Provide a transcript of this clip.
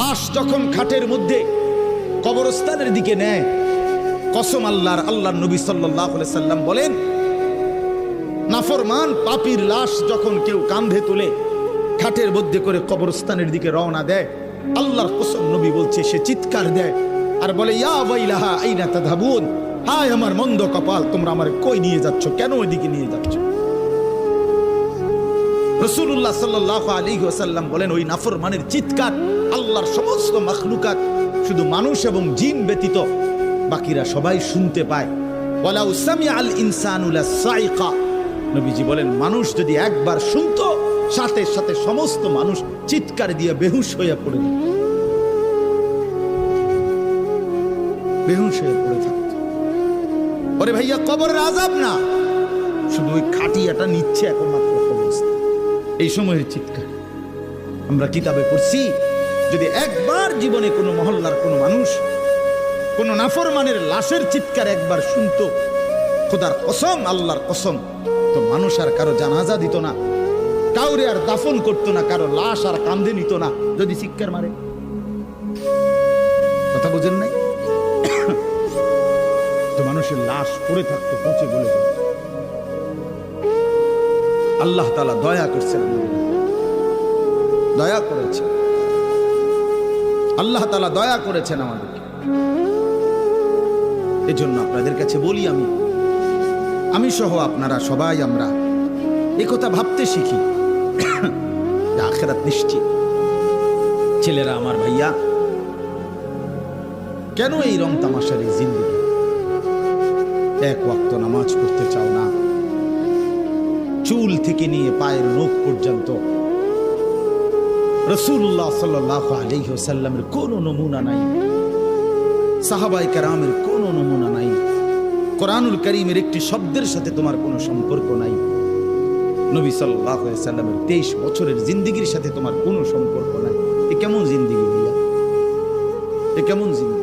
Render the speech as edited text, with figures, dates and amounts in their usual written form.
লাশ যখন খাটের মধ্যে কবরস্থানের দিকে নেয়, কসম আল্লাহর নবী সাল্লাল্লাহু আলাইহি সাল্লাম বলেন, নাফরমান পাপীর লাশ যখন কেউ কাঁধে তুলে খাটের মধ্যে করে কবরস্থানের দিকে রওনা দেয়, আল্লাহর কসম নবী বলছে সে চিৎকার দেয় আর বলে, ইয়া ওয়াইলাহা আইনা তাযহাবুন, হায় আমার মন্দ কপাল, তোমরা আমারে কই নিয়ে যাচ্ছ, কেন ওইদিকে নিয়ে যাচ্ছ? রাসূলুল্লাহ সাল্লাল্লাহু আলাইহি ওয়াসাল্লাম বলেন, ওই নাফরমানের চিৎকার আল্লাহর সমস্ত মাখলুকাত, শুধু মানুষ এবং জিন ব্যতীত বাকিরা সবাই শুনতে পায়। ওয়ালাউ সামিআল ইনসানু লাসাইকা, নবীজি বলেন মানুষ যদি একবার শুনতো, সাথে সাথে সমস্ত মানুষ চিৎকার দিয়ে বেহুশ হয়ে পড়ে যেত, বেহুশ হয়ে পড়ে থাকত। ওরে ভাইয়া, কবরের আযাব না, শুধু ওই খাটিয়াটা নিচ্ছে একমাত্র কবরস্থান, এই সময়ের চিৎকার। আমরা কিতাবে পড়ছি, যদি একবার জীবনে কোনো মহল্লার কোনো মানুষ কোনো নাফরমানের লাশের চিৎকার একবার শুনতো, খোদার কসম, আল্লাহর কসম, তো মানুষ আর কারো জানাজা দিত না, কাউরে আর দাফন করতো না, কারো লাশ আর কাঁধে নিত না যদি চিৎকার মারে। কথা বুঝেন নাই? তো মানুষের লাশ পড়ে থাকতো, পচে গলে যেত। আল্লাহ তাআলা দয়া করছেন, দয়া করেছেন, আল্লাহ তাআলা দয়া করেছেন আমাদেরকে। এজন্য আপনাদের কাছে বলি, আমি সহ আপনারা সবাই আমরা একথা ভাবতে শিখি যে আখিরাত নিশ্চিত। ছেলেরা আমার, ভাইয়া, কেন এই রং তামাশার এই জিন্দেগি? এক ওয়াক্ত নামাজ পড়তে চাও না, চুল থেকে নিয়ে পায়ের নখ পর্যন্ত রাসূলুল্লাহ সাল্লাল্লাহু আলাইহি ওয়াসাল্লামের কোনো নমুনা নাই, সাহাবায়ে কেরামের কোনো নমুনা নাই, কোরআনুল কারীমের একটি শব্দের সাথে তোমার কোনো সম্পর্ক নাই, নবী সাল্লাল্লাহু আলাইহি ওয়াসাল্লামের 23 বছরের জিন্দেগির সাথে তোমার কোনো সম্পর্ক নাই। এ কেমন জিন্দেগি ভাইয়া? এ কেমন জিন্দেগি?